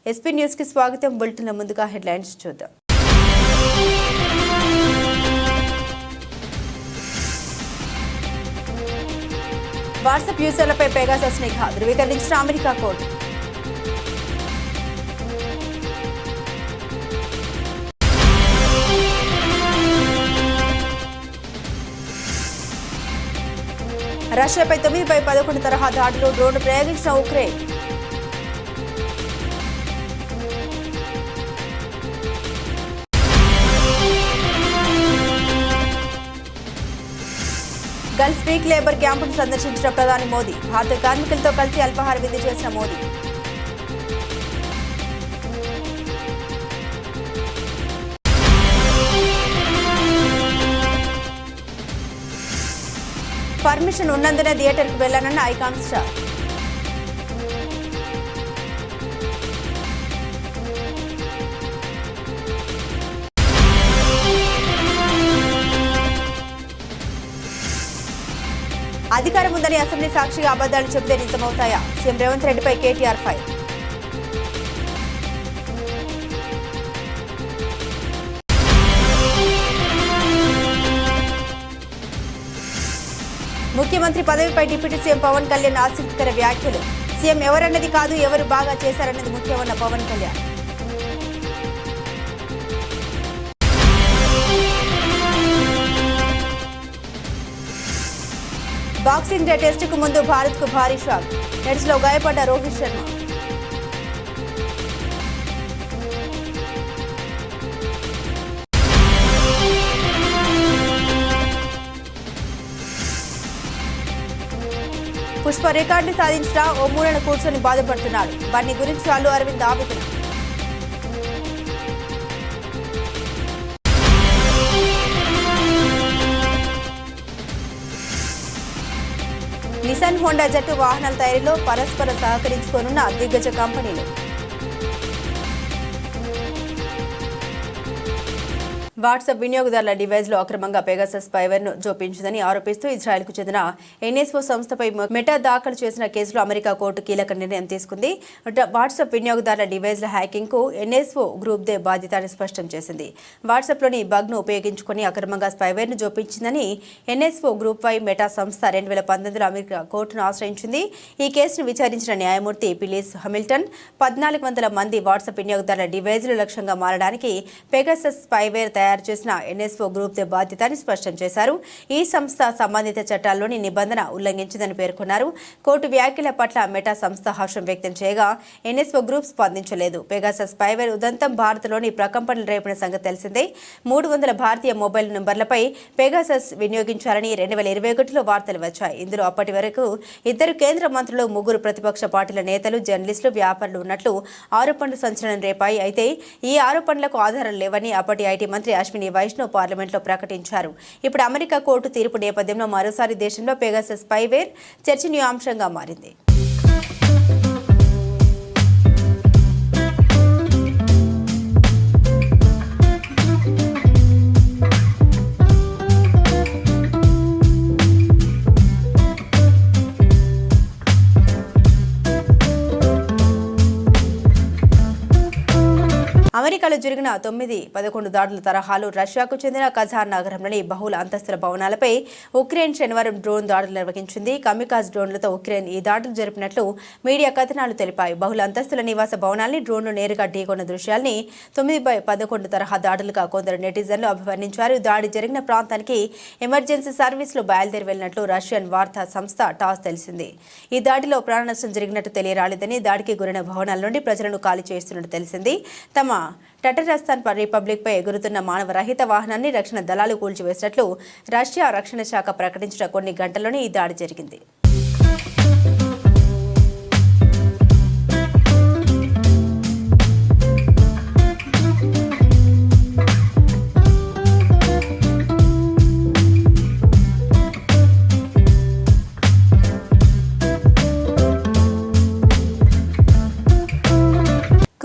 SP news కి స్వాగతం. Bulletin ముందుగా హెడ్లైన్స్ చూద్దాం. వాట్సాప్ యూజర్లపై పెగాసస్ నిఘా ధృవీకరించిన అమెరికా కోర్టు. రష్యాపై 9/11 తరహా దాడులు, డ్రోన్ ప్రయోగించిన ఉక్రెయిన్. గల్ఫ్ స్ట్రీట్ లేబర్ క్యాంపును సందర్శించిన ప్రధాని మోదీ. భారత కార్మికులతో కలిసి అల్పాహార విందు చేసిన మోదీ. పర్మిషన్ ఉన్నందునే థియేటర్కు వెళ్లానన్న ఐకాన్ స్టార్. అధికారం ఉందని అసెంబ్లీ సాక్షిగా అబద్దాలు చెబితే నిజమవుతాయా? సీఎం రేవంత్ రెడ్డిపై కేటీఆర్ ఫైర్. ముఖ్యమంత్రి పదవిపై డిప్యూటీ సీఎం పవన్ కళ్యాణ్ ఆసక్తికర వ్యాఖ్యలు. సీఎం ఎవరన్నది కాదు, ఎవరు బాగా చేశారన్నది ముఖ్యమన్న పవన్ కళ్యాణ్. బాక్సింగ్ డే టెస్టుకు ముందు భారత్కు భారీ షాక్. నెట్స్లో గాయపడ్డ రోహిత్ శర్మ. పుష్ప రికార్డు సాధించిన ఓ మూలను కూర్చొని బాధపడుతున్నాడు. బన్నీ గురించి అల్లు అరవింద్ ఆవేదన. నిసాన్ హోండా జట్టు వాహనాల తయారీలో పరస్పర సహకరించుకోనున్న దిగ్గజ కంపెనీలు. వాట్సాప్ వినియోగదారుల డివైజ్లో అక్రమంగా పెగాసస్ స్పైవేర్ను జోపించిందని ఆరోపిస్తూ ఇజ్రాయెల్కు చెందిన ఎన్ఎస్ఓ సంస్థపై మెటా దాఖలు చేసిన కేసులో అమెరికా కోర్టు కీలక నిర్ణయం తీసుకుంది. వాట్సాప్ వినియోగదారుల డివైజ్ల హ్యాకింగ్కు ఎన్ఎస్ఓ గ్రూప్ దే బాధ్యత అని స్పష్టం చేసింది. వాట్సాప్లోని బగ్ను ఉపయోగించుకుని అక్రమంగా స్పైవేర్ను జోపించిందని ఎన్ఎస్ఓ గ్రూప్ పై మెటా సంస్థ 2019లో అమెరికా కోర్టును ఆశ్రయించింది. ఈ కేసును విచారించిన న్యాయమూర్తి పిలిస్ హామిల్టన్ 1400 మంది వాట్సాప్ వినియోగదారుల డివైజ్లు లక్ష్యంగా మారడానికి పెగాసస్ స్పైవేర్ తయారు చేసిన ఎన్ఎస్ఓ గ్రూప్ దే బాధ్యత అని స్పష్టం చేశారు. ఈ సంస్థ సంబంధిత చట్టాల్లోని నిబంధన ఉల్లంఘించిందని పేర్కొన్నారు. కోర్టు వ్యాఖ్యల పట్ల మెటా సంస్థ హర్షం వ్యక్తం చేయగా ఎన్ఎస్ఓ గ్రూప్ స్పందించలేదు. పెగాసస్ స్పైవేర్ ఉదంతం భారత్లోని ప్రకంపనలు రేపిన సంగతి తెలిసిందే. 300 భారతీయ మొబైల్ నంబర్లపై పెగాసస్ వినియోగించాలని 2021లో వార్తలు వచ్చాయి. ఇందులో అప్పటి వరకు 2 కేంద్ర మంత్రులు, 3 ప్రతిపక్ష పార్టీల నేతలు, జర్నలిస్టులు, వ్యాపారులు ఉన్నట్లు ఆరోపణలు సంచలనం రేపాయి. అయితే ఈ ఆరోపణలకు ఆధారాలు లేవని అప్పటి ఐటీ మంత్రి అశ్విని వైష్ణవ్ పార్లమెంట్లో ప్రకటించారు. ఇప్పుడు అమెరికా కోర్టు తీర్పు నేపథ్యంలో మరోసారి దేశంలో పెగాసస్ స్పైవేర్ చర్చనీయాంశంగా మారింది. అమెరికాలో జరిగిన 9/11 దాడుల తరహాలో రష్యాకు చెందిన కజాన్ నగరంలోని బహుళ అంతస్తుల భవనాలపై ఉక్రెయిన్ శనివారం డ్రోన్ దాడులు నిర్వహించింది. కమికాజ్ డ్రోన్లతో ఉక్రెయిన్ ఈ దాడులు జరిపినట్లు మీడియా కథనాలు తెలిపాయి. బహుళ అంతస్తుల నివాస భవనాల్ని డ్రోన్లు నేరుగా ఢీకొన్న దృశ్యాల్ని 9/11 తరహా దాడులుగా కొందరు నెటిజన్లు అభివర్ణించారు. దాడి జరిగిన ప్రాంతానికి ఎమర్జెన్సీ సర్వీసులు బయలుదేరి వెళ్లినట్లు రష్యన్ వార్తా సంస్థ టాస్ తెలిసింది. ఈ దాడిలో ప్రాణనష్టం జరిగినట్టు తెలియరాలేదని, దాడికి గురైన భవనాల నుండి ప్రజలను ఖాళీ చేస్తున్నట్టు తెలిసింది. తమ టటరస్తాన్ రిపబ్లిక్పై ఎగురుతున్న మానవరహిత వాహనాన్ని రక్షణ దళాలు కూల్చివేసినట్లు రష్యా రక్షణ శాఖ ప్రకటించిన కొన్ని గంటల్లోనే ఈ దాడి జరిగింది.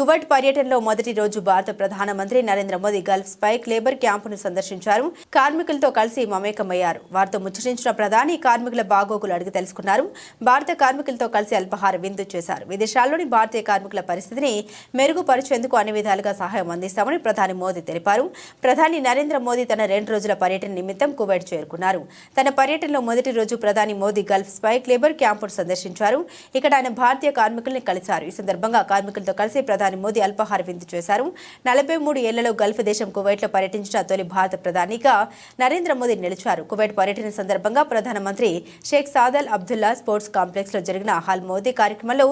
కువైట్ పర్యటనలో మొదటి రోజు భారత ప్రధానమంత్రి Narendra Modi Gulf spike labour క్యాంపును సందర్శించారు. కార్మికులతో కలిసి మమేకమయ్యారు. వారితో ముచ్చటించిన ప్రధాని కార్మికుల బాగోగులు అడిగి తెలుసుకున్నారు. భారత కార్మికులతో కలిసి అల్పాహార విందు చేశారు. విదేశాల్లోని భారతీయ కార్మికుల పరిస్థితిని మెరుగుపరిచేందుకు అన్ని విధాలుగా సహాయం అందిస్తామని ప్రధాని మోదీ తెలిపారు. ప్రధాని నరేంద్ర మోదీ తన 2 రోజుల పర్యటన నిమిత్తం కువైట్ చేరుకున్నారు. తన పర్యటనలో మొదటి రోజు ప్రధాని మోదీ గల్ఫ్ స్పైక్ లేబర్ క్యాంపును సందర్శించారు. ఇక్కడ ఆయన భారతీయ కార్మికుల్ని కలిశారు. ఈ సందర్భంగా కార్మికులతో కలిసి ప్రధాని మోదీ అల్పాహార విందు చేశారు. 43 ఏళ్లలో గల్ఫ్ దేశం కువైట్లో పర్యటించిన తొలి భారత ప్రధానిగా నరేంద్ర మోదీ నిలిచారు. కువైట్ పర్యటన సందర్భంగా ప్రధానమంత్రి షేక్ సాదల్ అబ్దుల్లా స్పోర్ట్స్ కాంప్లెక్స్ లో జరిగిన హాల్ మోదీ కార్యక్రమంలో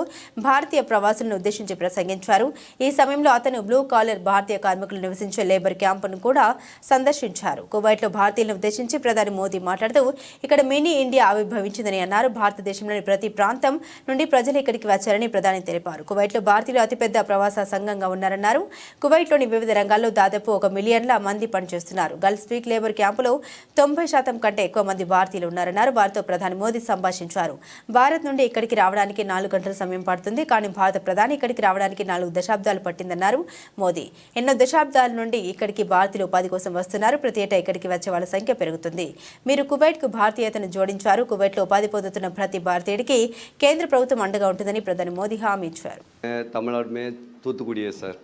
భారతీయ ప్రవాసులను ఉద్దేశించి ప్రసంగించారు. ఈ సమయంలో అతను బ్లూ కాలర్ భారతీయ కార్మికులు నివసించే లేబర్ క్యాంపును కూడా సందర్శించారు. కువైట్లో భారతీయులను ఉద్దేశించి ప్రధాని మోదీ మాట్లాడుతూ ఇక్కడ మినీ ఇండియా ఆవిర్భవించిందని అన్నారు. భారతదేశంలోని ప్రతి ప్రాంతం నుండి ప్రజలు ఇక్కడికి వచ్చారని ప్రధాని తెలిపారు. కువైట్లో భారతీయులు అతిపెద్ద ప్రవాస సంఘంగా ఉన్నారన్నారు. కువైట్లోని వివిధ రంగాల్లో దాదాపు 1 మిలియన్ల మంది పనిచేస్తున్నారు. గల్ఫ్ స్పీక్ లేబర్ క్యాంపులో 90% కంటే ఎక్కువ మంది భారతీయులు ఉన్నారన్నారు. వారితో ప్రధాని మోదీ సంభాషించారు. భారత్ నుండి ఇక్కడికి రావడానికి 4 గంటల సమయం పడుతుంది, కానీ భారత ప్రధాని ఇక్కడికి రావడానికి 4 దశాబ్దాలు పట్టిందన్నారు మోదీ. ఎన్నో దశాబ్దాల నుండి ఇక్కడికి భారతీయులు ఉపాధి కోసం వస్తున్నారు. ప్రతి ఏటా ఇక్కడికి వచ్చే వాళ్ళ సంఖ్య పెరుగుతుంది. మీరు కువైట్కు భారతీయతను జోడించారు. కువైట్లో ఉపాధి పొందుతున్న ప్రతి భారతీయుడికి కేంద్ర ప్రభుత్వం అండగా ఉంటుందని ప్రధాని మోదీ హామీ ఇచ్చారు. तमिलनाडु में तूतुकुड़ी है सर.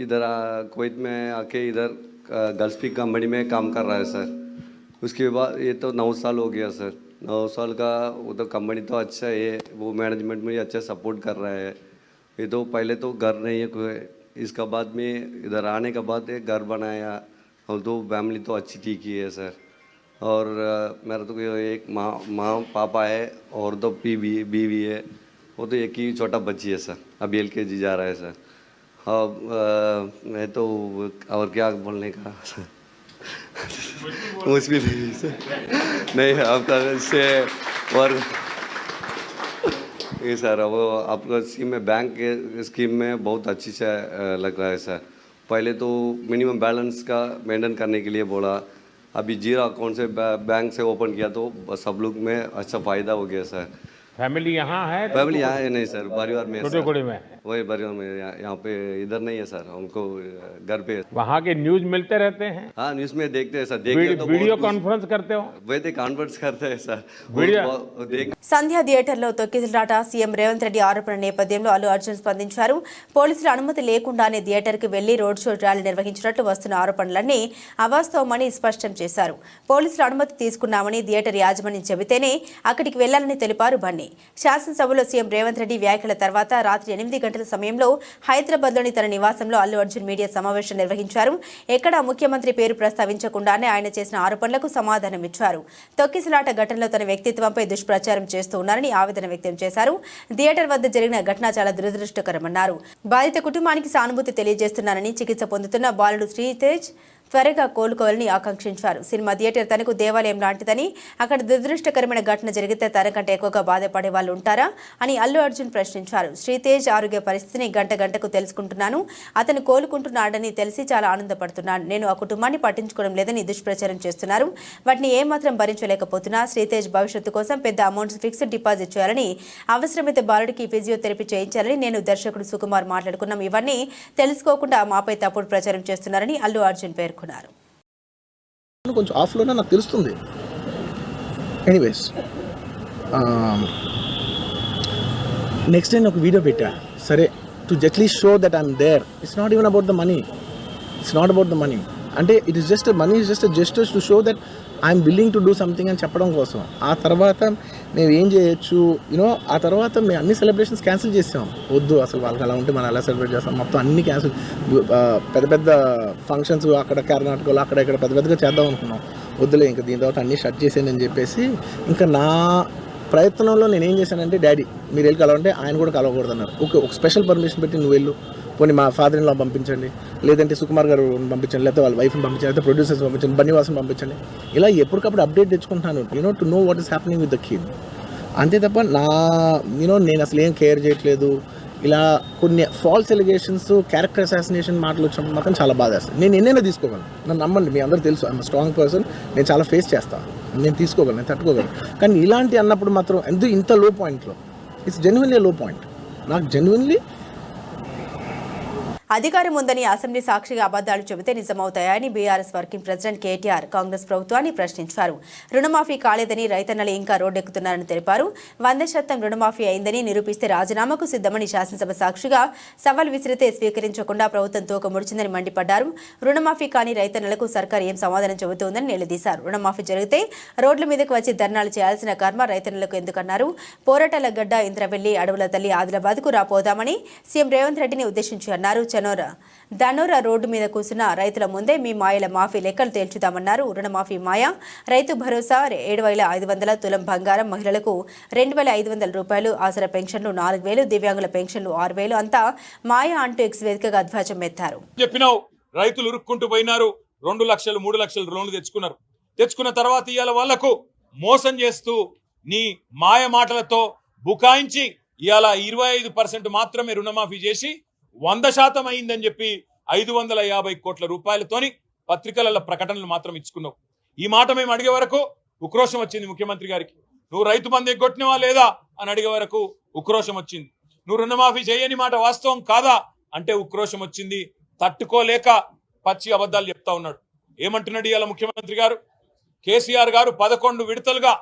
इधर कुवैत में आके इधर गल्फ स्पीक कंपनी में काम कर रहा है सर. उसके बाद ये तो 9 साल हो गया सर. 9 साल का उधर कंपनी तो अच्छा है, वो मैनेजमेंट में अच्छा सपोर्ट कर रहा है. ये तो पहले तो घर नहीं है कोई, इसका बाद में इधर आने के बाद घर बनाया और तो फैमिली तो अच्छी ठीक ही है सर. और मेरा तो एक माँ पापा है और तो बीवी है. वो तो एक ही छोटा बच्ची है सर, अभी LKG जा रहा है सर. अब मैं तो और क्या बोलने का मुश्किल नहीं है आपका से. और ये सर वो आपका स्कीम में बैंक के स्कीम में बहुत अच्छी से लग रहा है सर. पहले तो मिनिमम बैलेंस का मेंटेन करने के लिए बोला, अभी जीरो अकाउंट से बैंक से ओपन किया तो सब लोग में अच्छा फ़ायदा हो गया सर. फैमिली यहाँ है? फैमिली यहाँ है नहीं सर, परिवार में छोटे में वही परिवार में. यहाँ पे इधर नहीं है सर, उनको घर पे. वहाँ के न्यूज मिलते रहते हैं? हाँ न्यूज़ में देखते हैं सर. देखते तो वीडियो कॉन्फ्रेंस करते हो? वही कॉन्फ्रेंस करते हैं सर. సంధ్యా థియేటర్లో తొక్కిసలాట. సీఎం రేవంత్ రెడ్డి ఆరోపణ నేపథ్యంలో అల్లు అర్జున్ స్పందించారు. పోలీసుల అనుమతి లేకుండానే థియేటర్కి వెళ్లి రోడ్ షో ర్యాలీ నిర్వహించినట్లు వస్తున్న ఆరోపణలన్నీ అవాస్తవమని స్పష్టం చేశారు. పోలీసుల అనుమతి తీసుకున్నామని థియేటర్ యాజమాన్యం చెబితేనే అక్కడికి వెళ్లాలని తెలిపారు బన్నీ. శాసనసభలో సీఎం రేవంత్ రెడ్డి వ్యాఖ్యల తర్వాత రాత్రి 8 గంటల సమయంలో హైదరాబాద్లోని తన నివాసంలో అల్లు అర్జున్ మీడియా సమావేశం నిర్వహించారు. ఎక్కడా ముఖ్యమంత్రి పేరు ప్రస్తావించకుండానే ఆయన చేసిన ఆరోపణలకు సమాధానమిచ్చారు. తొక్కిసలాట ఘటనలో తన వ్యక్తిత్వంపై దుష్ప్రచారం చేస్తూ ఉన్నారని ఆవేదన వ్యక్తం చేశారు. థియేటర్ వద్ద జరిగిన ఘటన చాలా దురదృష్టకరమన్నారు. బాధిత కుటుంబానికి సానుభూతి తెలియజేస్తున్నానని, చికిత్స పొందుతున్న బాలుడు శ్రీతేజ్ త్వరగా కోలుకోవాలని ఆకాంక్షించారు. సినిమా థియేటర్ తనకు దేవాలయం లాంటిదని, అక్కడ దురదృష్టకరమైన ఘటన జరిగితే తనకంటే ఎక్కువగా బాధపడే వాళ్ళు ఉంటారా అని అల్లు అర్జున్ ప్రశ్నించారు. శ్రీతేజ్ ఆరోగ్య పరిస్థితిని గంటకు తెలుసుకుంటున్నాను. అతను కోలుకుంటున్నాడని తెలిసి చాలా ఆనందపడుతున్నాను. నేను ఆ కుటుంబాన్ని పట్టించుకోవడం లేదని దుష్ప్రచారం చేస్తున్నారు. వాటిని ఏమాత్రం భరించలేకపోతున్నా. శ్రీతేజ్ భవిష్యత్తు కోసం పెద్ద అమౌంట్ ఫిక్స్డ్ డిపాజిట్ చేయాలని, అవసరమైతే బాలుడికి ఫిజియోథెరపీ చేయించాలని నేను దర్శకుడు సుకుమార్ మాట్లాడుకున్నాం. ఇవన్నీ తెలుసుకోకుండా మాపై తప్పుడు ప్రచారం చేస్తున్నారని అల్లు అర్జున్ పేర్కొన్నారు. కొంచెం ఆఫ్లోనే నాకు తెలుస్తుంది. ఎనీవేస్ నెక్స్ట్ నేను ఒక వీడియో పెట్టా, సరే to justly show that I'm there. It's not even about the money, it's not about the money. అంటే it is just money is just gestures to show that I'm willing to do something అని చెప్పడం కోసం. ఆ తర్వాత మేము ఏం చేయొచ్చు ఆ తర్వాత మేము అన్ని సెలబ్రేషన్స్ క్యాన్సిల్ చేసాం. వద్దు అసలు వాళ్ళకి అలా ఉంటే మనం ఎలా సెలబ్రేట్ చేస్తాం, మొత్తం అన్ని క్యాన్సిల్. పెద్ద పెద్ద ఫంక్షన్స్ అక్కడ కర్ణాటకలో అక్కడ ఇక్కడ పెద్ద పెద్దగా చేద్దాం అనుకున్నాం. వద్దులే ఇంకా దీని తర్వాత అన్నీ షట్ చేసాను అని చెప్పేసి ఇంకా నా ప్రయత్నంలో నేను ఏం చేశానంటే, డాడీ మీరు వెళ్ళి కలవంటే ఆయన కూడా కలవకూడదు అన్నారు. ఓకే ఒక స్పెషల్ పర్మిషన్ పెట్టి నువ్వు వెళ్ళు, పోనీ మా ఫాదర్ ఇన్ లా పంపించండి, లేదంటే సుకుమార్ గారు పంపించండి, లేకపోతే వాళ్ళ వైఫ్ని పంపించండి, లేకపోతే ప్రొడ్యూసర్స్ పంపించండి, బన్నీవాసన్ పంపించండి. ఇలా ఎప్పటికప్పుడు అప్డేట్ తెచ్చుకుంటున్నాను to know what is happening with the kid. అంతే తప్ప నేను అసలు ఏం కేర్ చేయట్లేదు. ఇలా కొన్ని ఫాల్స్ ఎలిగేషన్స్, క్యారెక్టర్ అసాసినేషన్ మాటలు వచ్చినప్పుడు మాత్రం చాలా బాధ వేస్తుంది. నేను ఎన్నైనా తీసుకోగలను, నన్ను నమ్మండి, మీ అందరూ తెలుసు ఐఎమ్ స్ట్రాంగ్ పర్సన్. నేను చాలా ఫేస్ చేస్తాను, నేను తీసుకోగలను, నేను తట్టుకోగలను. కానీ ఇలాంటి అన్నప్పుడు మాత్రం ఇంత లో పాయింట్లో ఇట్స్ జెన్యున్లీ లో పాయింట్. నాకు జెన్యున్లీ అధికారం ఉందని అసెంబ్లీ సాక్షిగా అబద్దాలు చెబితే నిజమవుతాయని BRS working president KTR Congress ప్రభుత్వాన్ని ప్రశ్నించారు. రుణమాఫీ కాలేదని రైతన్నలు ఇంకా రోడ్డెక్కుతున్నారని తెలిపారు. 100% రుణమాఫీ అయిందని నిరూపిస్తే రాజీనామాకు సిద్ధమని శాసనసభ సాక్షిగా సవాల్ విసిరితే స్వీకరించకుండా ప్రభుత్వం తోక ముడిచిందని మండిపడ్డారు. రుణమాఫీ కాని రైతన్నలకు సర్కారు ఏం సమాధానం చెబుతోందని నిలదీశారు. రుణమాఫీ జరిగితే రోడ్ల మీదకు వచ్చి ధర్నాలు చేయాల్సిన కర్మ రైతన్నలకు ఎందుకన్నారు. పోరాటాల గడ్డ ఇంద్రవెల్లి అడవుల తల్లి ఆదిలాబాద్కు రాపోదామని సీఎం రేవంత్ రెడ్డిని ఉద్దేశించి అన్నారు. ధనోర రోడ్డు మీద కూర్చున్న రైతుల ముందే మీ మాయల మాఫీ లెక్కలు తేల్చుదామన్నారు. రుణమాఫీ మాయ, రైతు భరోసా 7,500 తులం బంగారం, మహిళలకు 2,500 రూపాయలు, ఆసరా పెన్షన్లు 4,000, దివ్యాంగుల పెన్షన్లు 6,000 అంతా మాయ అంటూ ఎక్స్ వేదికగా ధ్వజం ఎత్తారు. చెప్పినావు రైతులు ఉరుక్కుంటూ పోయినారు. 2 లక్షలు 3 లక్షలు లోన్లు తెచ్చుకున్నారు. తెచ్చుకున్న తర్వాత ఇవాళ వాళ్లకు మోసం చేస్తూ నీ మాయ మాటలతో బుకాయించి ఇవాళ 25% మాత్రమే రుణమాఫీ చేసి 100% అయిందని చెప్పి 550 కోట్ల రూపాయలతోని పత్రికలలో ప్రకటనలు మాత్రం ఇచ్చుకున్నావు. ఈ మాట మేము అడిగే వరకు ఉక్రోషం వచ్చింది ముఖ్యమంత్రి గారికి. నువ్వు రైతు బంధు ఎగ్గొట్టినవా లేదా అని అడిగే వరకు ఉక్రోషం వచ్చింది. నువ్వు రుణమాఫీ చేయని మాట వాస్తవం కాదా అంటే ఉక్రోషం వచ్చింది. తట్టుకోలేక పచ్చి అబద్ధాలు చెప్తా ఉన్నాడు. ఏమంటున్నాడు ఇవాళ ముఖ్యమంత్రి గారు? కేసీఆర్ గారు 11 విడతలుగా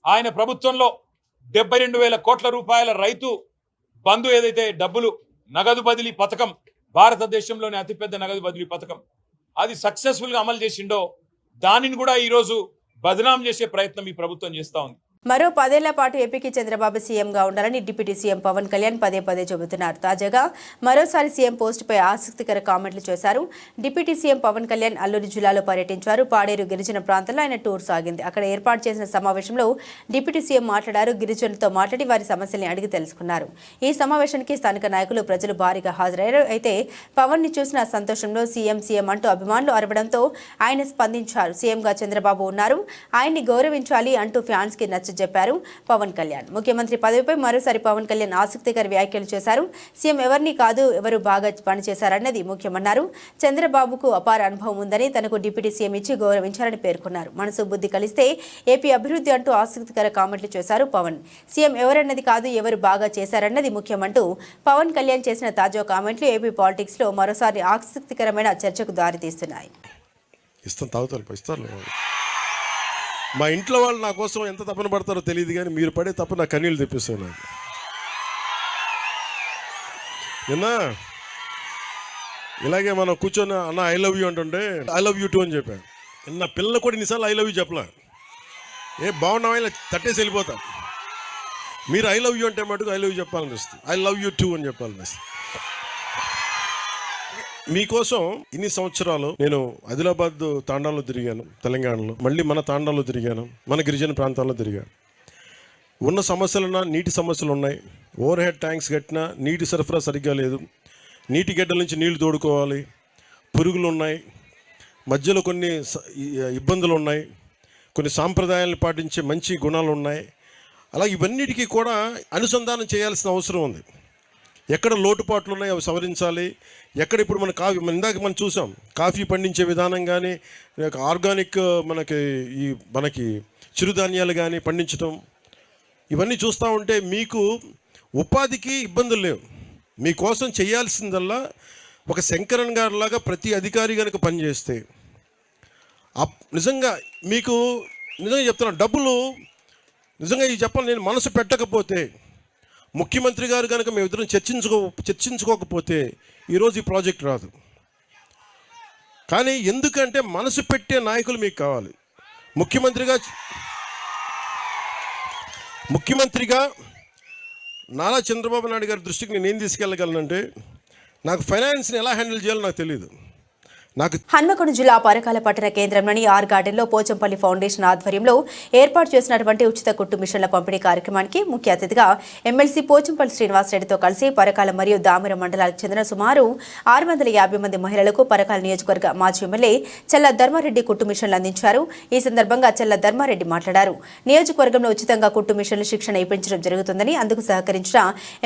ఆయన ప్రభుత్వంలో 72,000 కోట్ల రూపాయల రైతు బంధు ఏదైతే డబ్బులు నగదు బదిలీ పథకం, భారతదేశంలోనే అతిపెద్ద నగదు బదిలీ పథకం, అది సక్సెస్ఫుల్ గా అమలు చేసిండో దానిని కూడా ఈరోజు బదనాం చేసే ప్రయత్నం ఈ ప్రభుత్వం చేస్తా ఉంది. మరో 10 ఏళ్ల పాటు ఏపీకి చంద్రబాబు సీఎంగా ఉండాలని డిప్యూటీ సీఎం పవన్ కళ్యాణ్ పదే చెబుతున్నారు. తాజాగా మరోసారి సీఎం పోస్టుపై ఆసక్తికర కామెంట్లు చేశారు. డిప్యూటీ సీఎం పవన్ కళ్యాణ్ అల్లూరు జిల్లాలో పర్యటించారు. పాడేరు గిరిజన ప్రాంతంలో ఆయన టూర్ సాగింది. అక్కడ ఏర్పాటు చేసిన సమావేశంలో డిప్యూటీ సీఎం మాట్లాడారు. గిరిజనులతో మాట్లాడి వారి సమస్యల్ని అడిగి తెలుసుకున్నారు. ఈ సమావేశానికి స్థానిక నాయకులు, ప్రజలు భారీగా హాజరయ్యారు. అయితే పవన్ ని చూసిన సంతోషంలో సీఎం అంటూ అభిమానులు అరవడంతో ఆయన స్పందించారు. సీఎంగా చంద్రబాబు ఉన్నారు, ఆయన్ని గౌరవించాలి అంటూ ఫ్యాన్స్ కి చెప్పారు పవన్ కళ్యాణ్. ముఖ్యమంత్రి పదవిపై మరోసారి పవన్ కళ్యాణ్ ఆసక్తికర వ్యాఖ్యలు చేశారు. సీఎం ఎవరిని కాదు, ఎవరు బాగా పనిచేశారన్నది ముఖ్యమన్నారు. చంద్రబాబుకు అపార అనుభవం ఉందని, తనకు డిప్యూటీ సీఎం ఇచ్చి గౌరవించారని పేర్కొన్నారు. మనసు బుద్ధి కలిస్తే ఏపీ అభివృద్ధి అంటూ ఆసక్తికర కామెంట్లు చేశారు పవన్. సీఎం ఎవరన్నది కాదు, ఎవరు బాగా చేశారన్నది ముఖ్యమంటూ పవన్ కళ్యాణ్ చేసిన తాజా కామెంట్లు ఏపీ పాలిటిక్స్ లో మరోసారి ఆసక్తికరమైన చర్చకు దారితీస్తున్నాయి. మా ఇంట్లో వాళ్ళు నా కోసం ఎంత తపన పడతారో తెలియదు, కానీ మీరు పడే తప్ప నా కన్నీళ్ళు తెప్పిస్తాను. నాకు నిన్న ఇలాగే మనం కూర్చొని అన్న ఐ లవ్ యూ అంటుంటే ఐ లవ్ యూ టూ అని చెప్పాను. నిన్న పిల్లలు కూడా ఇన్నిసార్లు ఐ లవ్ యూ చెప్పలే. బాగున్నావా ఇలా తట్టేసి వెళ్ళిపోతా. మీరు ఐ లవ్ యూ అంటే మటుకు ఐ లవ్ యూ చెప్పాలనిపిస్తుంది. ఐ లవ్ యూ టూ అని చెప్పాలనిపిస్తుంది. మీకోసం ఇన్ని సంవత్సరాలు నేను ఆదిలాబాద్ తాండాలో తిరిగాను, తెలంగాణలో, మళ్ళీ మన తాండాలో తిరిగాను, మన గిరిజన ప్రాంతాల్లో తిరిగాను. ఉన్న సమస్యలున్నా నీటి సమస్యలు ఉన్నాయి. ఓవర్ హెడ్ ట్యాంక్స్ కట్టినా నీటి సరఫరా సరిగ్గా లేదు. నీటి గడ్డల నుంచి నీళ్లు తోడుకోవాలి. పురుగులు ఉన్నాయి, మధ్యలో కొన్ని ఇబ్బందులు ఉన్నాయి, కొన్ని సాంప్రదాయాలను పాటించే మంచి గుణాలు ఉన్నాయి. అలా ఇవన్నిటికీ కూడా అనుసంధానం చేయాల్సిన అవసరం ఉంది. ఎక్కడ లోటుపాట్లు ఉన్నాయి అవి సవరించాలి. ఎక్కడ ఇప్పుడు మన ఇందాక మనం చూసాం కాఫీ పండించే విధానం కానీ, ఆర్గానిక్ మనకి చిరుధాన్యాలు కానీ పండించడం, ఇవన్నీ చూస్తూ ఉంటే మీకు ఉపాధికి ఇబ్బందులు లేవు. మీకోసం చేయాల్సిందల్లా ఒక శంకరన్ గారిలాగా ప్రతి అధికారి కనుక పనిచేస్తే నిజంగా మీకు నిజంగా చెప్తున్నాను, డబ్బులు నిజంగా ఇది చెప్పాలి, నేను మనసు పెట్టకపోతే, ముఖ్యమంత్రి గారు కనుక మేమిద్దరం చర్చించుకోకపోతే ఈరోజు ఈ ప్రాజెక్ట్ రాదు. కానీ ఎందుకంటే మనసు పెట్టే నాయకులు మీకు కావాలి. ముఖ్యమంత్రిగా నారా చంద్రబాబు నాయుడు గారి దృష్టికి నేను ఏం తీసుకెళ్ళగలనంటే, నాకు ఫైనాన్స్ని ఎలా హ్యాండిల్ చేయాలో నాకు తెలియదు. హన్మకొండ జిల్లా పరకాల పట్టణ కేంద్రంలోని ఆర్ గార్డెన్లో పోచంపల్లి ఫౌండేషన్ ఆధ్వర్యంలో ఏర్పాటు చేసినటువంటి ఉచిత కుట్టు మిషన్ల పంపిణీ కార్యక్రమానికి ముఖ్య అతిథిగా ఎమ్మెల్సీ పోచంపల్లి శ్రీనివాసరెడ్డితో కలిసి పరకాల మరియు దామెర మండలాలకు చెందిన సుమారు 650 మంది మహిళలకు పరకాల నియోజకవర్గ మాజీ ఎమ్మెల్యే చెల్ల ధర్మారెడ్డి కుట్టు మిషన్లు అందించారు. ఈ సందర్భంగా చెల్ల ధర్మారెడ్డి మాట్లాడారు. నియోజకవర్గంలో ఉచితంగా కుట్టు మిషన్లు శిక్షణ ఇప్పించడం జరుగుతుందని, అందుకు సహకరించిన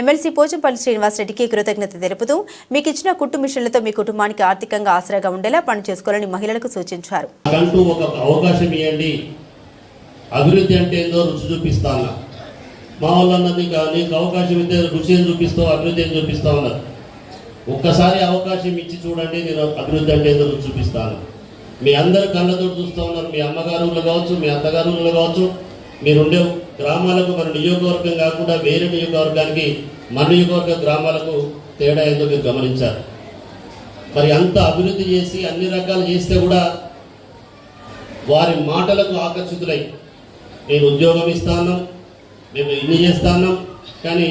ఎమ్మెల్సీ పోచంపల్లి శ్రీనివాసరెడ్డికి కృతజ్ఞత తెలుపుతూ మీకు ఇచ్చిన కుట్టు మిషన్లతో మీ కుటుంబానికి ఆర్థికంగా ఆసరాగా ఉండేలా పని చేసుకోవాలని మహిళలకు సూచించారు. ఒక అవకాశం ఇవ్వండి, అభివృద్ధి అంటే ఏందో రుచి చూపిస్తాను. మా వాళ్ళన్నది నీకు అవకాశం ఇస్తే రుచి ఏం చూపిస్తావు, అభివృద్ధి ఏం చూపిస్తావు అన్నారు. ఒక్కసారి అవకాశం ఇచ్చి చూడండి, నేను అభివృద్ధి అంటే ఏదో చూపిస్తాను. మీ అందరు కళ్ళతో చూస్తూ ఉన్నారు. మీ అమ్మగారులు కావచ్చు, మీ అత్తగారులు కావచ్చు, మీరుండే గ్రామాలకు మన నియోజకవర్గం కాకుండా వేరే నియోజకవర్గానికి మన నియోజకవర్గ గ్రామాలకు తేడా ఏందో మీరు గమనించారు. మరి అంత అభివృద్ధి చేసి అన్ని రకాలు చేస్తే కూడా వారి మాటలకు ఆకర్షితులై నేను ఉద్యోగం ఇస్తాను, మేము ఇన్ని చేస్తాను, కానీ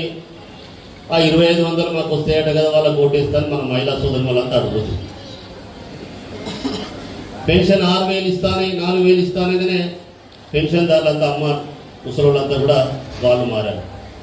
ఆ 2500 మాకు వస్తాయట కదా, వాళ్ళకు ఓటేస్తాను మన మహిళా సోదరు వాళ్ళంతా అడుగుతుంది. పెన్షన్ 6000 ఇస్తానే 4000 ఇస్తానగానే పెన్షన్దారులంతా అమ్మ ముసలోళ్ళంతా కూడా వాళ్ళు మారారు.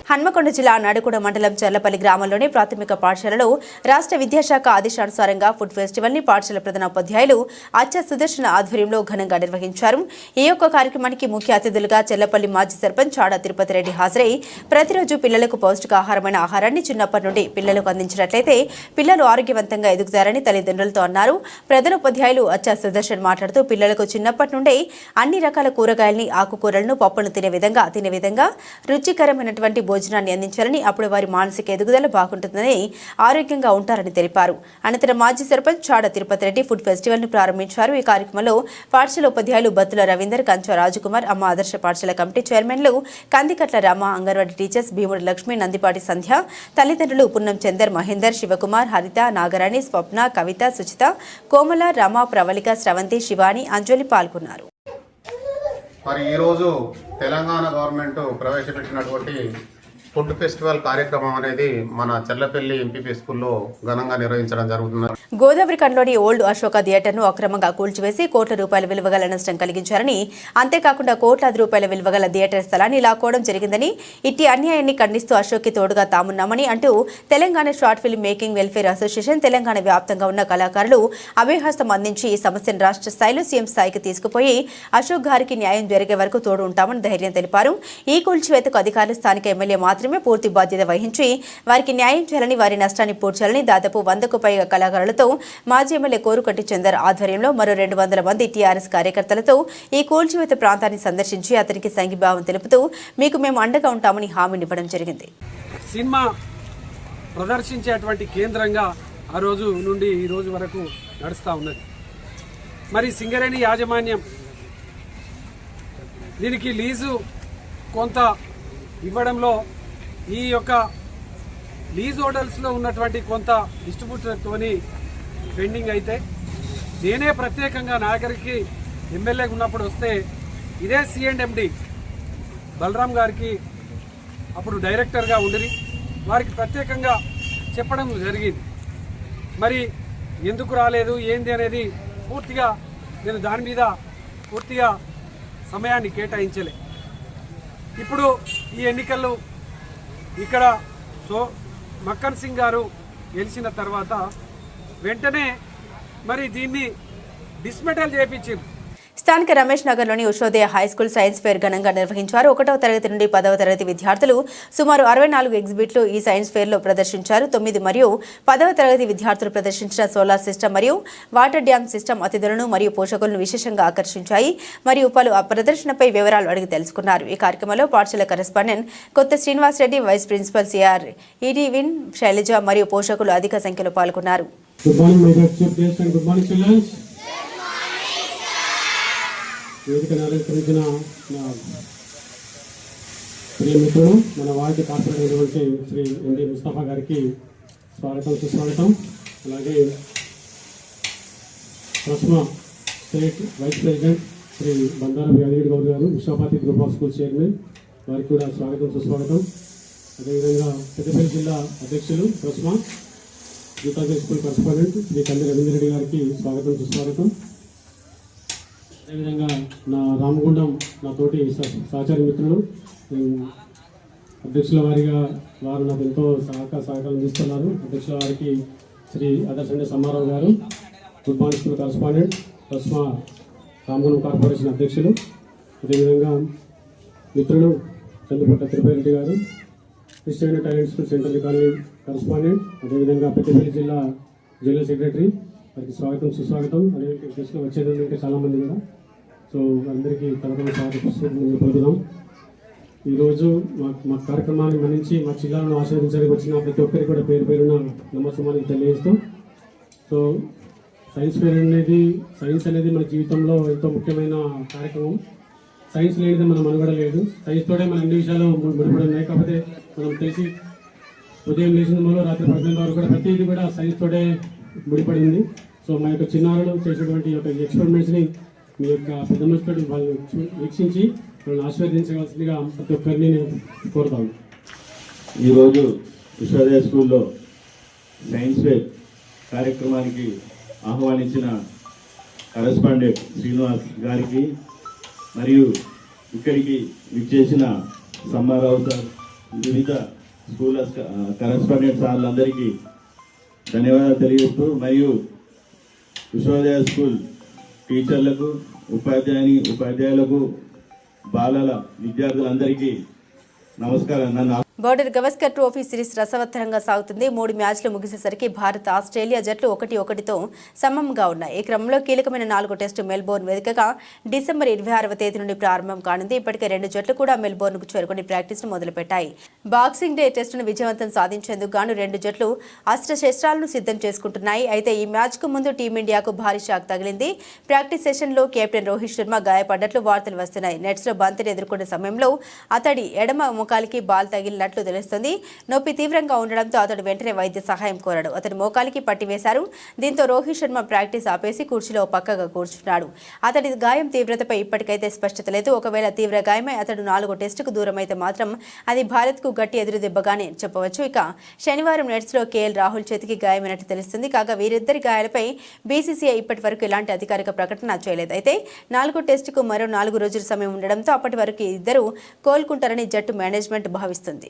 హన్మకొండ జిల్లా నడుకుడ మండలం చర్లపల్లి గ్రామంలోని ప్రాథమిక పాఠశాలలో రాష్ట్ర విద్యాశాఖ ఆదేశానుసారంగా ఫుడ్ ఫెస్టివల్ ని పాఠశాల ప్రధానోపాధ్యాయులు అచ్చ సుదర్శన ఆధ్వర్యంలో ఘనంగా నిర్వహించారు. ఈ యొక్క కార్యక్రమానికి ముఖ్య అతిథులుగా చర్లపల్లి మాజీ సర్పంచ్ చాడా తిరుపతి రెడ్డి హాజరై ప్రతిరోజు పిల్లలకు పౌష్టికాహారమైన ఆహారాన్ని చిన్నప్పటి నుండి పిల్లలకు అందించినట్లయితే పిల్లలు ఆరోగ్యవంతంగా ఎదుగుతారని తల్లిదండ్రులతో అన్నారు. ప్రధానోపాధ్యాయులు అచ్చ సుదర్శన్ మాట్లాడుతూ పిల్లలకు చిన్నప్పటి నుండే అన్ని రకాల కూరగాయల్ని, ఆకుకూరలను, పప్పును తినే విధంగా రుచికరమైనటువంటి భోజనాన్ని అందించాలని, అప్పుడు వారి మానసిక ఎదుగుదల బాగుంటుందని, ఆరోగ్యంగా ఉంటారని తెలిపారు. అనంతరం మాజీ సర్పంచ్ చాడా తిరుపతి రెడ్డి ఫుడ్ ఫెస్టివల్ ను ప్రారంభించారు. ఈ కార్యక్రమంలో పాఠశాల ఉపాధ్యాయులు బత్తుల రవీందర్, కంచ రాజకుమార్, అమ్మ ఆదర్శ పాఠశాల కమిటీ చైర్మన్లు కందికట్ల రామ, అంగన్వాడీ టీచర్స్ భీముడు లక్ష్మి, నందిపాటి సంధ్య, తల్లిదండ్రులు పున్నం చందర్, మహేందర్, శివకుమార్, హరిత, నాగరాణి, స్వప్న, కవిత, సుచిత, కోమల, రమ, ప్రవళిక, స్రవంతి, శివాని, అంజలి పాల్గొన్నారు. మరి ఈరోజు తెలంగాణ గవర్నమెంట్ ప్రవేశపెట్టినటువంటి ఫుడ్ ఫెస్టివల్ కార్యక్రమం అనేది మన చర్లపల్లి ఎంపీపీ స్కూల్లో ఘనంగా నిర్వహించడం జరుగుతుంది. గోదావరిఖండ్లోని ఓల్డ్ అశోక థియేటర్ను అక్రమంగా కూల్చివేసి కోట్ల రూపాయల విలువగల నష్టం కలిగించారని, అంతేకాకుండా కోట్లాది రూపాయల విలువగల థియేటర్ స్థలాన్ని లాక్కోవడం జరిగిందని, ఇట్టి అన్యాయాన్ని ఖండిస్తూ అశోక్కి తోడుగా తామున్నామని అంటూ Telangana short film making welfare association Telangana వ్యాప్తంగా ఉన్న కళాకారులు అభయహస్తం అందించి ఈ సమస్యను రాష్ట్ర స్థాయిలో సీఎం స్థాయికి తీసుకుపోయి అశోక్ గారికి న్యాయం జరిగే వరకు తోడు ఉంటామని ధైర్యం తెలిపారు. ఈ కూల్చివేతకు అధికారులు స్థానిక ఎమ్మెల్యే మాత్రమే పూర్తి బాధ్యత వహించి వారికి న్యాయం చేయాలని, వారి నష్టాన్ని పూడ్చాలని దాదాపు 100కు పైగా కళాకారులతో మాజీ ఎమ్మెల్యే కోరుకంటి చందర్ ఆధ్వర్యంలో మరో 200 మంది టీఆర్ఎస్ కార్యకర్తలతో ఈ కూల్చివేత ప్రాంతాన్ని సందర్శించి అతనికి సంఘీభావం తెలుపుతూ మీకు మేము అండగా ఉంటామని హామీనివ్వడం జరిగింది. సినిమా ప్రదర్శించేటువంటి కేంద్రంగా ఆ రోజు నుండి ఈ రోజు వరకు నడుస్తూ ఉన్నది. మరి సింగరేణి యాజమాన్యం దీనికి లీజు కొంత ఇవ్వడంలో ఈ యొక్క లీజ్ హోటల్స్లో ఉన్నటువంటి కొంత డిస్ట్రిబ్యూటర్తోని పెండింగ్ అయితే, నేనే ప్రత్యేకంగా నాగరికి ఎమ్మెల్యేగా ఉన్నప్పుడు వస్తే ఇదే C&MD బలరాం గారికి అప్పుడు డైరెక్టర్గా ఉండి వారికి ప్రత్యేకంగా చెప్పడం జరిగింది. మరి ఎందుకు రాలేదు ఏంది అనేది పూర్తిగా నేను దాని మీద పూర్తిగా సమయాన్ని కేటాయించలే. ఇప్పుడు ఈ ఎన్నికల్లో ఇక్కడ మక్కన్ సింగ్ గారు గెలిచిన తర్వాత వెంటనే మరి దీన్ని డిస్మెటల్ చేయించారు. స్థానిక రమేష్ నగర్లోని ఉషోదయ హైస్కూల్ సైన్స్ ఫేర్ ఘనంగా నిర్వహించారు. 1వ తరగతి నుండి 10వ తరగతి విద్యార్థులు సుమారు 64 ఎగ్జిబిట్లు ఈ సైన్స్ ఫేర్లో ప్రదర్శించారు. 9 మరియు 10వ తరగతి విద్యార్థులు ప్రదర్శించిన సోలార్ సిస్టమ్ మరియు వాటర్ డ్యామ్ సిస్టమ్ అతిథులను మరియు పోషకులను విశేషంగా ఆకర్షించాయి. మరియు పలు ప్రదర్శనపై వివరాలు అడిగి తెలుసుకున్నారు. ఈ కార్యక్రమంలో పాఠశాల correspondent Kotha Srinivas Reddy, vice principal CR Edwin, Shailaja మరియు పోషకులు అధిక సంఖ్యలో పాల్గొన్నారు. వేదికను అలంకరించిన నా ప్రియమిత్రుడు మన వార్డు కార్పొరేటర్ అయినటువంటి శ్రీ ఎండి ముస్తఫా గారికి స్వాగతం, సుస్వాగతం. అలాగే ప్రస్మా స్టేట్ వైస్ ప్రెసిడెంట్ శ్రీ బండారం యాదగిరి గౌడ్ గారు, విశ్వపాతి గ్రూప్ ఆఫ్ స్కూల్ చైర్మన్, వారికి కూడా స్వాగతం, సుస్వాగతం. అదేవిధంగా పెద్దపల్లి జిల్లా అధ్యక్షులు ప్రస్మా గీతా స్కూల్ కరెస్పాండెంట్ శ్రీ కంది రవీంద్ర రెడ్డి గారికి స్వాగతం, సుస్వాగతం. అదేవిధంగా నా రామగుండం నా తోటి సహచారి మిత్రులు అధ్యక్షుల వారిగా వారు నాకు ఎంతో సహకారం అందిస్తున్నారు. అధ్యక్షుల వారికి శ్రీ ఆదర్శండి సమ్మారావు గారు, గుడ్ మార్నింగ్ స్కూల్ కరెస్పాండెంట్, ప్రస్మా రామగుండం కార్పొరేషన్ అధ్యక్షులు. అదేవిధంగా మిత్రులు చంద్రపట్ల తిరుపతి రెడ్డి గారు, Christian talent school central colony correspondent, అదేవిధంగా పెద్దపల్లి జిల్లా జనరల్ సెక్రటరీ, వారికి స్వాగతం, సుస్వాగతం. అదేవిధంగా గెస్టులు వచ్చేది చాలామంది కూడా, సో అందరికీ తరగతి స్వాగతం పలుకుదాం. ఈరోజు మా కార్యక్రమాన్ని మన్నించి మా జిల్లాను ఆశీర్వదించడానికి వచ్చిన ప్రతి ఒక్కరికి కూడా పేరు పేరున నమస్కారాన్ని తెలియజేస్తూ, సో సైన్స్ అనేది మన జీవితంలో ఎంతో ముఖ్యమైన కార్యక్రమం. సైన్స్ లేనిదే మన మనుగడ లేదు. సైన్స్తోనే మన అన్ని విషయాలు ముడిపడి ఉన్నాయి. కాకపోతే మనం తెలిసి ఉదయం లేచిన మూల రాత్రి 12 వరకు కూడా ప్రతిదీ కూడా సైన్స్తోనే ముడిపడి ఉంది. సో మా యొక్క చిన్నారులు చేసేటువంటి యొక్క ఎక్స్పెరిమెంట్స్ని మీ యొక్క పెద్ద మనసుతో వాళ్ళు వీక్షించి వాళ్ళని ఆశీర్వదించవలసిందిగా ప్రతి ఒక్కరిని నేను కోరుతాను. ఈరోజు విశ్వోదయ స్కూల్లో సైన్స్ ఫేర్ కార్యక్రమానికి ఆహ్వానించిన కరెస్పాండెంట్ శ్రీనివాస్ గారికి మరియు ఇక్కడికి విచ్చేసిన సమ్మారావు సార్, వివిధ స్కూల్ కరెస్పాండెంట్ సార్లందరికీ ధన్యవాదాలు తెలియజేస్తూ, మరియు విశ్వోదయ స్కూల్ టీచర్లకు, ఉపాధ్యాయులకు, బాలల విద్యార్థులందరికీ నమస్కారం. నన్ను బోర్డర్ గవస్కర్ ట్రోఫీ సిరీస్ రసవత్తరంగా సాగుతుంది. 3 మ్యాచ్లు ముగిసేసరికి భారత్, ఆస్ట్రేలియా జట్లు 1-1తో సమంగా ఉన్నాయి. ఈ క్రమంలో కీలకమైన 4వ టెస్టు మెల్బోర్న్ వేదికగా డిసెంబర్ 26వ తేదీ నుండి ప్రారంభం కానుంది. ఇప్పటికే 2 జట్లు కూడా మెల్బోర్న్కు చేరుకుని ప్రాక్టీస్ను మొదలుపెట్టాయి. బాక్సింగ్ డే టెస్టును విజయవంతం సాధించేందుకు గాను 2 జట్లు అస్త్రశస్త్రాలను సిద్ధం చేసుకుంటున్నాయి. అయితే ఈ మ్యాచ్కు ముందు టీమిండియాకు భారీ షాక్ తగిలింది. ప్రాక్టీస్ సెషన్లో కెప్టెన్ రోహిత్ శర్మ గాయపడ్డట్లు వార్తలు వస్తున్నాయి. నెట్స్లో బంతిని ఎదుర్కొనే సమయంలో అతడి ఎడమ మోకాలికి బాల్ తగిలినట్లు తెలుస్తుంది. నొప్పి తీవ్రంగా ఉండడంతో అతడు వెంటనే వైద్య సహాయం కోరాడు. అతడి మోకాలికి పట్టి వేశారు. దీంతో రోహిత్ శర్మ ప్రాక్టీస్ ఆపేసి కుర్చీలో పక్కగా కూర్చున్నాడు. అతడి గాయం తీవ్రతపై ఇప్పటికైతే స్పష్టత లేదు. ఒకవేళ తీవ్ర గాయమై అతడు 4వ టెస్టుకు దూరమైతే మాత్రం అది భారత్కు గట్టి ఎదురు దెబ్బగానే చెప్పవచ్చు. ఇక శనివారం నెట్స్లో కేఎల్ రాహుల్ చేతికి గాయమైనట్లు తెలుస్తుంది. కాగా వీరిద్దరి గాయాలపై బీసీసీఐ ఇప్పటి వరకు ఎలాంటి అధికారిక ప్రకటన చేయలేదు. అయితే 4వ టెస్టుకు మరో 4 రోజుల సమయం ఉండడంతో అప్పటి వరకు ఇద్దరు కోలుకుంటారని జట్టు మేనేజ్మెంట్ భావిస్తుంది.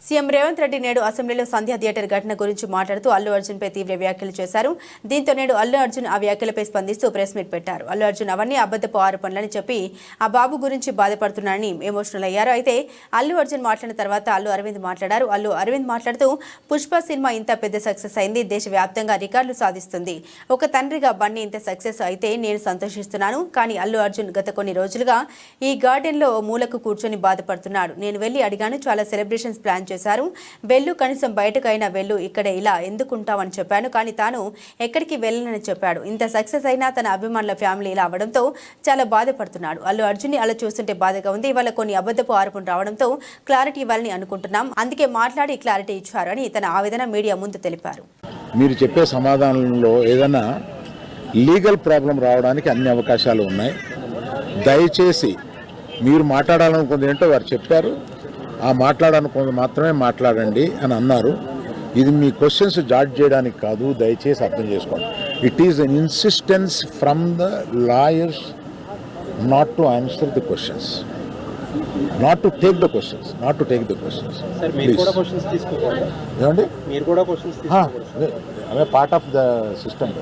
సీఎం రేవంత్ రెడ్డి నేడు అసెంబ్లీలో సంధ్యా థియేటర్ ఘటన గురించి మాట్లాడుతూ అల్లు అర్జున్ పై తీవ్ర వ్యాఖ్యలు చేశారు. దీంతో నేడు అల్లు అర్జున్ ఆ వ్యాఖ్యలపై స్పందిస్తూ ప్రెస్ మీట్ పెట్టారు. అల్లు అర్జున్ అవన్నీ అబద్ధపు ఆరోపణలని చెప్పి ఆ బాబు గురించి బాధపడుతున్నారని ఎమోషనల్ అయ్యారు. అయితే అల్లు అర్జున్ మాట్లాడిన తర్వాత అల్లు అరవింద్ మాట్లాడారు. అల్లు అరవింద్ మాట్లాడుతూ పుష్ప సినిమా ఇంత పెద్ద సక్సెస్ అయింది, దేశవ్యాప్తంగా రికార్డులు సాధిస్తుంది. ఒక తండ్రిగా బన్నీ ఇంత సక్సెస్ అయితే నేను సంతోషిస్తున్నాను. కానీ అల్లు అర్జున్ గత కొన్ని రోజులుగా ఈ గార్డెన్లో మూలకు కూర్చొని బాధపడుతున్నాడు. నేను వెళ్ళి అడిగాను, చాలా సెలబ్రేషన్స్ ప్లాన్ చేశారు. వెళ్ళు, కనీసం బయటకైనా వెళ్ళు, ఇక్కడ ఇలా ఎందుకుంటావని చెప్పాను. కానీ తాను ఎక్కడికి వెళ్ళనని చెప్పాడు. ఇంత సక్సెస్ అయినా తన అభిమానుల ఫ్యామిలీ ఇలా అవ్వడంతో చాలా బాధపడుతున్నాడు. అల్లు అర్జున్ని అలా చూస్తుంటే బాధగా ఉంది. ఇవాళ కొన్ని అబద్ధపు ఆరోపణలు రావడంతో క్లారిటీ ఇవ్వాలని అనుకుంటున్నాం. అందుకే మాట్లాడి క్లారిటీ ఇచ్చారు అని తన ఆవేదన మీడియా ముందు తెలిపారు. మీరు చెప్పే సమాధానంలో ఏదైనా లీగల్ ప్రాబ్లం రావడానికి అన్ని అవకాశాలు ఉన్నాయి. దయచేసి మీరు మాట్లాడాలనుకుంది ఏంటో వారు చెప్పారు, ఆ మాట్లాడాలనుకుంది మాత్రమే మాట్లాడండి అని అన్నారు. ఇది మీ క్వశ్చన్స్ జాడ్జ్ చేయడానికి కాదు, దయచేసి అర్థం చేసుకోండి. It is an insistence from the lawyers not to answer the questions, not to take the questions, not to take the questions. ఏమండి, అదే part of the system.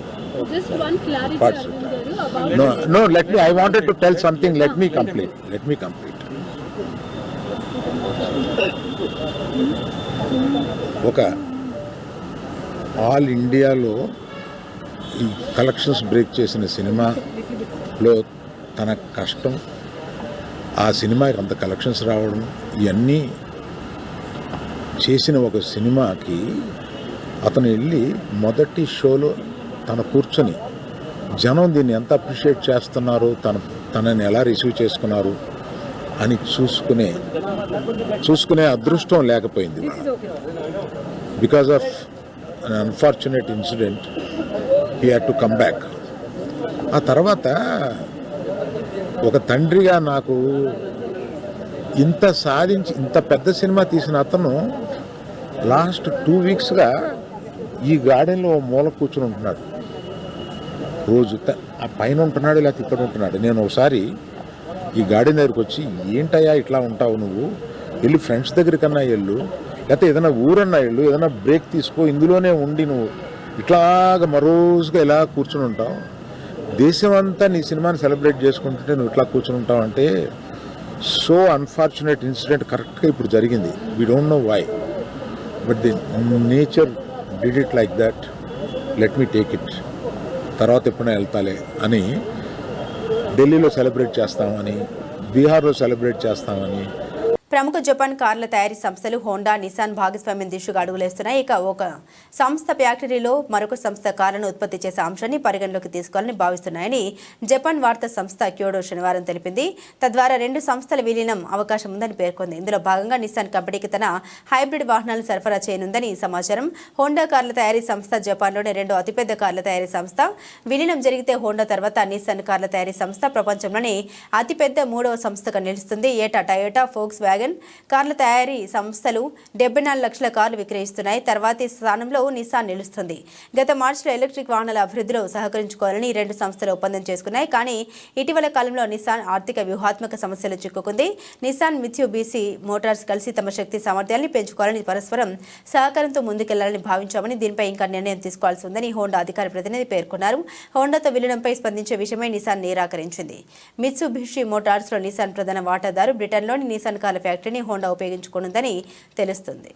No, let me, I wanted to tell something, let me complete. ఒక all ఇండియాలో ఈ collections break చేసిన సినిమాలో తన కష్టం, ఆ సినిమాకి అంత కలెక్షన్స్ రావడం, ఇవన్నీ చేసిన ఒక సినిమాకి అతను వెళ్ళి మొదటి షోలో తను కూర్చొని జనం దీన్ని ఎంత అప్రిషియేట్ చేస్తున్నారు, తనని ఎలా రిసీవ్ చేసుకున్నారు అని చూసుకునే అదృష్టం లేకపోయింది. Because of an unfortunate incident he had to come back. ఆ తర్వాత ఒక తండ్రిగా నాకు ఇంత సాధించి ఇంత పెద్ద సినిమా తీసిన అతను లాస్ట్ 2 వీక్స్గా ఈ గార్డెన్లో మూల కూర్చుని ఉంటున్నాడు. రోజు ఆ పైన ఉంటున్నాడు లేకపోతే ఇక్కడ ఉంటున్నాడు. నేను ఒకసారి ఈ గార్డెన్ దగ్గరికి వచ్చి, ఏంటయ్యా ఇట్లా ఉంటావు నువ్వు, వెళ్ళి ఫ్రెండ్స్ దగ్గర కన్నా వెళ్ళు, లేకపోతే ఏదైనా ఊరన్నా వెళ్ళు, ఏదైనా బ్రేక్ తీసుకో, ఇందులోనే ఉండి నువ్వు ఇట్లాగా మరోజుగా ఇలా కూర్చుని ఉంటావు, దేశం అంతా నీ సినిమాని సెలబ్రేట్ చేసుకుంటుంటే నువ్వు ఇట్లా కూర్చుని ఉంటావు అంటే, సో అన్ఫార్చునేట్ ఇన్సిడెంట్ కరెక్ట్గా ఇప్పుడు జరిగింది. We don't know why, but the nature did it like that, let me take it, తర్వాత ఎప్పుడైనా వెళ్తాలే అని ఢిల్లీలో సెలబ్రేట్ చేస్తామని, బీహార్లో సెలబ్రేట్ చేస్తామని. ప్రముఖ జపాన్ కార్ల తయారీ సంస్థలు హోండా, నిసాన్ భాగస్వామ్యం దిశగా అడుగులేస్తున్నాయి. ఇక ఒక సంస్థ ఫ్యాక్టరీలో మరొక సంస్థ కార్లను ఉత్పత్తి చేసే అంశాన్ని పరిగణలోకి తీసుకోవాలని భావిస్తున్నాయని జపాన్ వార్తా సంస్థ క్యోడో శనివారం తెలిపింది. తద్వారా 2 సంస్థల విలీనం అవకాశం ఉందని పేర్కొంది. ఇందులో భాగంగా నిసాన్ కంపెనీకి తన హైబ్రిడ్ వాహనాలను సరఫరా చేయనుందని సమాచారం. హోండా కార్ల తయారీ సంస్థ జపాన్లోని 2వ అతిపెద్ద కార్ల తయారీ సంస్థ. విలీనం జరిగితే హోండా తర్వాత నిసాన్ కార్ల తయారీ సంస్థ ప్రపంచంలోని అతిపెద్ద 3వ సంస్థగా నిలుస్తుంది. ఏటా టయోటా, ఫోక్స్ వ్యాగన్ కార్ల తయారీ సంస్థలు 74 లక్షల కార్లు విక్రయిస్తున్నాయి. తర్వాతి స్థానంలో నిసాన్ నిలుస్తుంది. గత మార్చిలో ఎలక్ట్రిక్ వాహనాల అభివృద్ధిలో సహకరించుకోవాలని 2 సంస్థలు ఒప్పందం చేసుకున్నాయి. కానీ ఇటీవల కాలంలో నిసాన్ ఆర్థిక వ్యూహాత్మక సమస్యలు చిక్కుకుంది. నిసాన్, మిత్సుబిషి మోటార్స్ కలిసి తమ శక్తి సామర్థ్యాన్ని పెంచుకోవాలని, పరస్పరం సహకారంతో ముందుకెళ్లాలని భావించామని, దీనిపై ఇంకా నిర్ణయం తీసుకోవాల్సి ఉందని హోండా అధికార ప్రతినిధి పేర్కొన్నారు. హోండాతో విలీనంపై స్పందించే విషయమై నిసాన్ నిరాకరించింది. మిత్సుబిషి మోటార్స్లో నిసాన్ ప్రధాన వాటాదారు. బ్రిటన్లోని నిసాన్ కార్ల ఫ్యాక్టరీని హోండా ఉపయోగించుకోనుందని తెలుస్తుంది.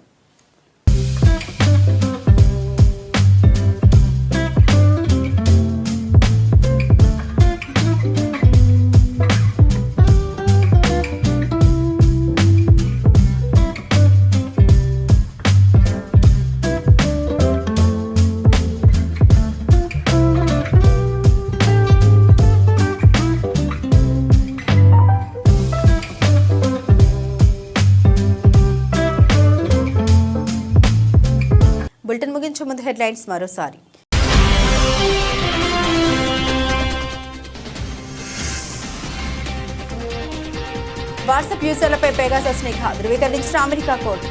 బులెటిన్ ముగించే ముందు హెడ్లైన్స్ మరోసారి. వాట్సాప్ యూజర్లపై పెగాసస్ నిఘా ధృవీకరించిన అమెరికా కోర్టు.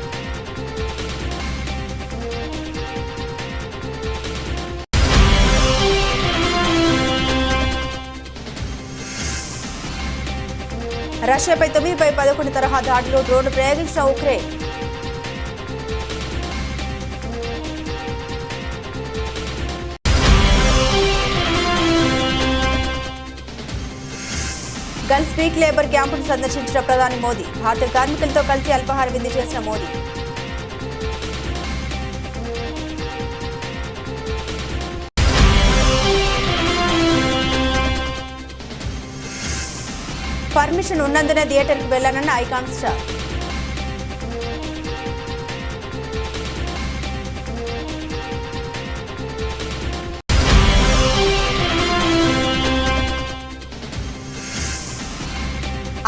రష్యాపై 9/11 తరహా దాడిలో డ్రోన్ ప్రయోగించిన ఉక్రెయిన్. గల్ఫ్ స్పీక్ లేబర్ క్యాంపును సందర్శించిన ప్రధాని మోదీ. భారత కార్మికులతో కలిసి అల్పాహార విందు చేసిన మోదీ. పర్మిషన్ ఉన్నందునే థియేటర్కు వెళ్లానన్న ఐకాన్ స్టార్.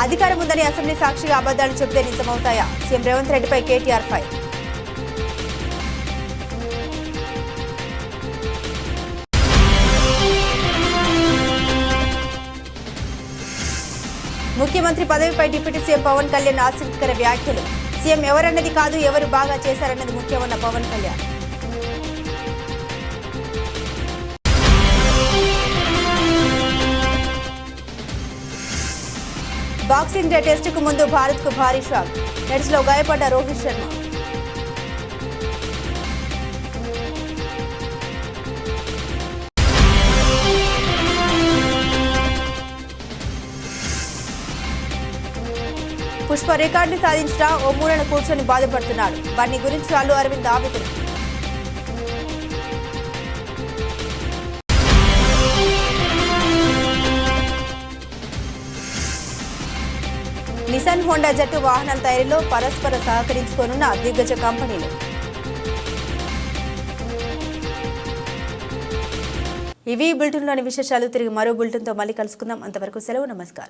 అధికారం ఉందని అసెంబ్లీ సాక్షిగా అబద్ధాలు చెబితే నిజమవుతాయా? సీఎం రేవంత్ రెడ్డిపై కేటీఆర్ ఫైర్. ముఖ్యమంత్రి పదవిపై డిప్యూటీ సీఎం పవన్ కళ్యాణ్ ఆసక్తికర వ్యాఖ్యలు. సీఎం ఎవరన్నది కాదు, ఎవరు బాగా చేశారన్నది ముఖ్యమన్న పవన్ కళ్యాణ్. బాక్సింగ్ డే టెస్టుకు ముందు భారత్కు భారీ షాక్. నెట్స్లో గాయపడ్డ రోహిత్ శర్మ. పుష్ప రికార్డుని సాధించిన ఓ మూలన కూర్చొని బాధపడుతున్నాడు. బన్నీ గురించి అల్లు అరవింద్ ఆవేదన. నిసాన్ హోండా జట్టు వాహనాల తయారీలో పరస్పర సహకరించుకోనున్న దిగ్గజ కంపెనీలు. ఇవి బులెటిన్లోని విశేషాలు. తిరిగి మరో బులెటిన్తో మళ్ళీ కలుసుకుందాం. అంతవరకు సెలవు. నమస్కారం.